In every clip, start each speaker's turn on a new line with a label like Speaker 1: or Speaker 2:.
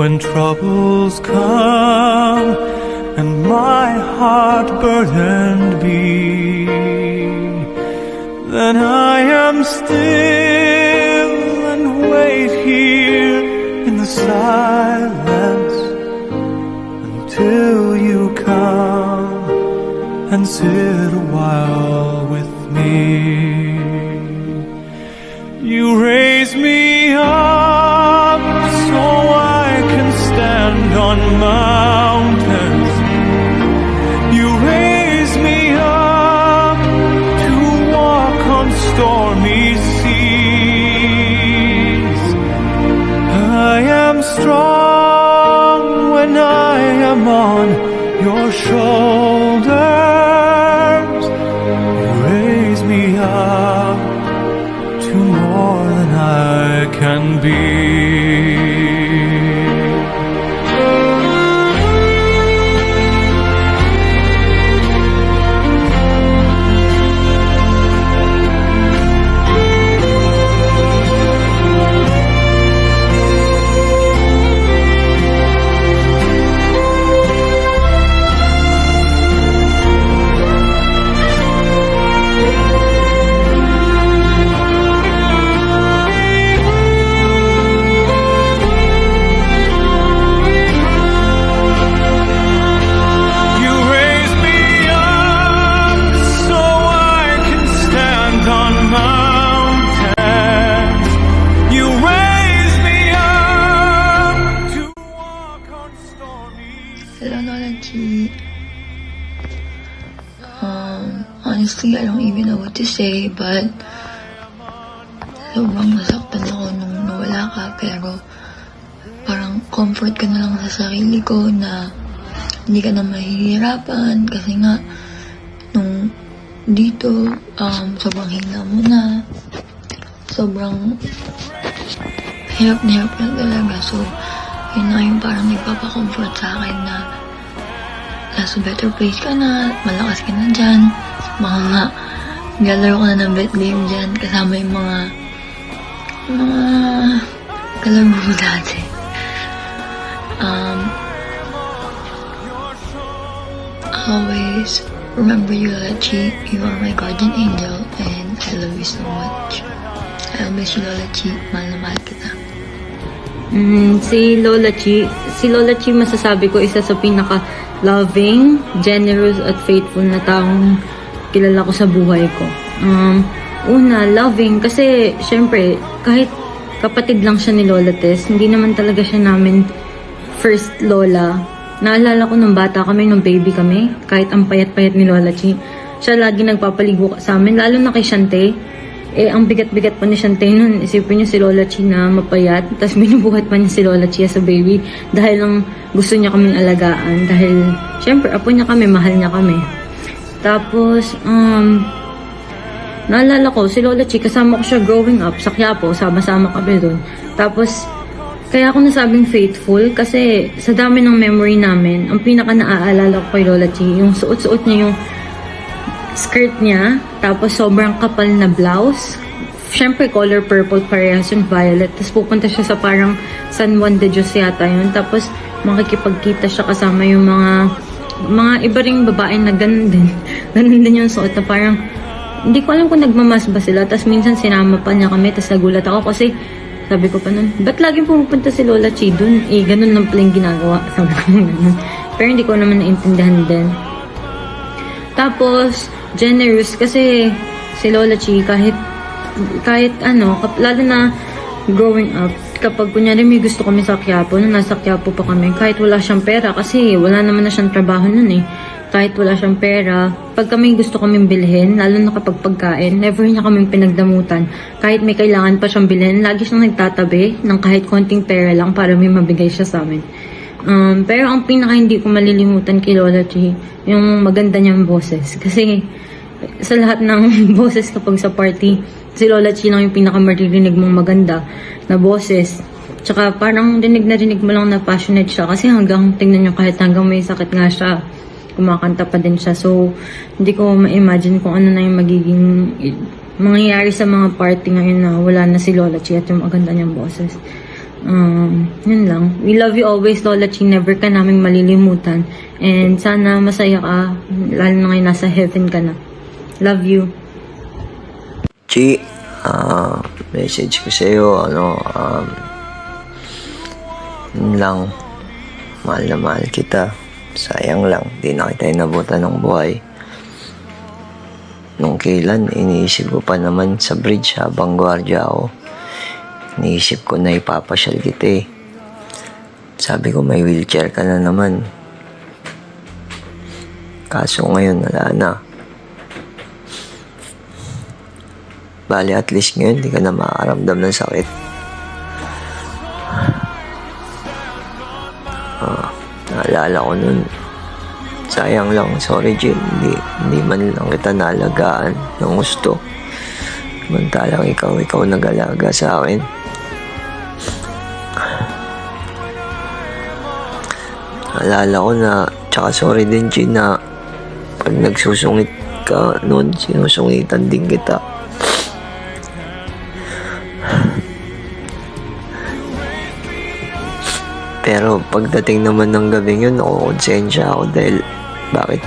Speaker 1: When troubles come and my heart burdened be, then I am still and wait here in the silence until you come and sit a while with me. You raise me up so I can stand on mountains. You raise me up to walk on stormy seas. I am strong when I am on your shoulders. You raise me up to more than I can be.
Speaker 2: Hello, Lola G. Honestly, I don't even know what to say, but sobrang nasaktan ako nung nawala ka, pero parang comfort ka na lang sa sarili ko na hindi ka na mahihirapan kasi nga nung dito, sobrang hina mo na, sobrang hirap na talaga. So, yun na yung parang nagpapacomfort sa akin na nasa better place ka na, malakas ka na dyan. Baka nga, galaro ko na ng bet game dyan kasama yung mga kalaro mo dati. Always remember you, Lola G. You are my guardian angel and I love you so much. I'll miss you, Lola G. Mahal na mahal kita.
Speaker 3: Si Lola Chi masasabi ko isa sa pinaka-loving, generous at faithful na taong kilala ko sa buhay ko. Una, loving kasi syempre kahit kapatid lang siya ni Lola Tess, hindi naman talaga siya namin first lola. Naalala ko nung bata kami, nung baby kami, kahit ang payat-payat ni Lola Chi, siya lagi nagpapaligo sa amin, lalo na kay Shante. Ang bigat-bigat pa ni Shante nun. Isipin niyo si Lola Chi na mapayat, tapos binubuhat pa niya si Lola Chi as a baby dahil lang gusto niya kaming alagaan. Dahil, syempre, apo niya kami, mahal niya kami. Tapos, naalala ko, si Lola Chi, kasama ko siya growing up sa Quiapo, sama-sama kami doon. Tapos, kaya ako nasabing faithful kasi sa dami ng memory namin, ang pinaka-naaalala ko kay Lola Chi, yung suot-suot niya yung skirt niya, tapos sobrang kapal na blouse. Syempre, color purple, parehas yung violet. Tapos pupunta siya sa parang San Juan de Dios yata yun. Tapos makikipagkita siya kasama yung mga iba ring babae na ganun din. Ganun din yung suot na parang, hindi ko alam kung nagmamas ba sila. Tapos minsan sinama pa niya kami. Tapos nagulat ako kasi sabi ko pa nun, ba't laging pumupunta si Lola Chi dun? Ganun lang pala yung ginagawa. Sabi ko ganun. Pero hindi ko naman naintindihan din. Tapos, generous kasi si Lola Chi kahit ano, lalo na growing up, kapag kunyari may gusto kami sa Quiapo, nung nasa Quiapo pa kami, kahit wala siyang pera, kasi wala naman na siyang trabaho nun kahit wala siyang pera, pag kami gusto kaming bilhin, lalo na kapag pagkain, never niya kaming pinagdamutan. Kahit may kailangan pa siyang bilhin, lagi siyang nagtatabi ng kahit konting pera lang para may mabigay siya sa amin. Pero ang pinaka hindi ko malilimutan kay Lola Chi, yung maganda niyang boses. Kasi sa lahat ng boses kapag sa party, si Lola Chi lang yung pinaka maririnig mong maganda na boses. Tsaka parang dinig na dinig mo lang na passionate siya. Kasi hanggang tingnan niyo kahit hanggang may sakit nga siya, kumakanta pa din siya. So, hindi ko ma-imagine kung ano na yung magiging mangyayari sa mga party ngayon na wala na si Lola Chi at yung maganda niyang boses. Yun lang. We love you always, Lola Chi. Never ka naming malilimutan. And sana masaya ka, lalo na ngayon nasa heaven ka na. Love you.
Speaker 4: Chi, message ko sa'yo, yun lang, mahal na mahal kita. Sayang lang, di na kita inabutan ng buhay. Nung kailan, iniisip ko pa naman sa bridge habang gwardiya ako. Iniisip ko na ipapasyal kita eh. Sabi ko may wheelchair ka na naman. Kaso ngayon, wala na. Bali, at least ngayon, di ka na makakaramdam ng sakit. Naalala ko nun. Sayang lang, sorry Jin. Hindi man lang kita naalagaan ng gusto. Samantalang ikaw nag-alaga sa akin. Naalala ko na, tsaka sorry din Jin na pag nagsusungit ka noon, sinusungitan din kita. Pero pagdating naman ng gabing yun, nakukonsensya ako dahil bakit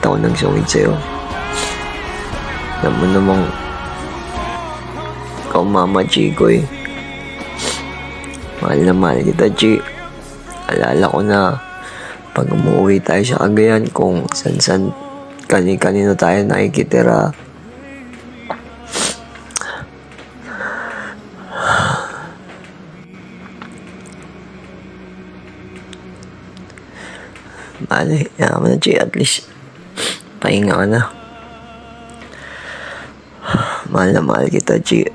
Speaker 4: ako nagsungit sa'yo. Alam mo namang ikaw mama Chi ko eh. Mahal na mahal kita Chi. Alala ko na pag umuwi tayo sa Cagayan kung san kanino tayo nakikitira. Bale, yaman na Chi, at least pahinga ka na. Mahal na mahal kita Chi.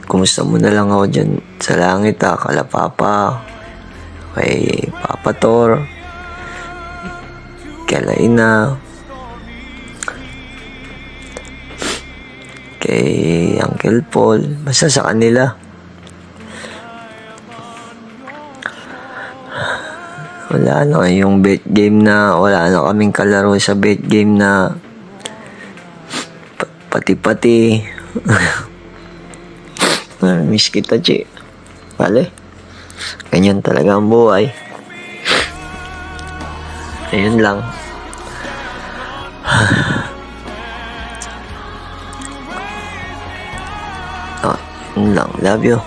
Speaker 4: Kumusta mo na lang ako dyan sa langit kala Papa, kay Papa Tor, kay Laina, kay Uncle Paul, basta sa kanila. Wala na yung bet game na wala na kaming kalaro sa bet game na pati-pati. Miss kita Chi. Vale, ganyan talaga ang buhay. Ayun lang. Yun lang. Love you.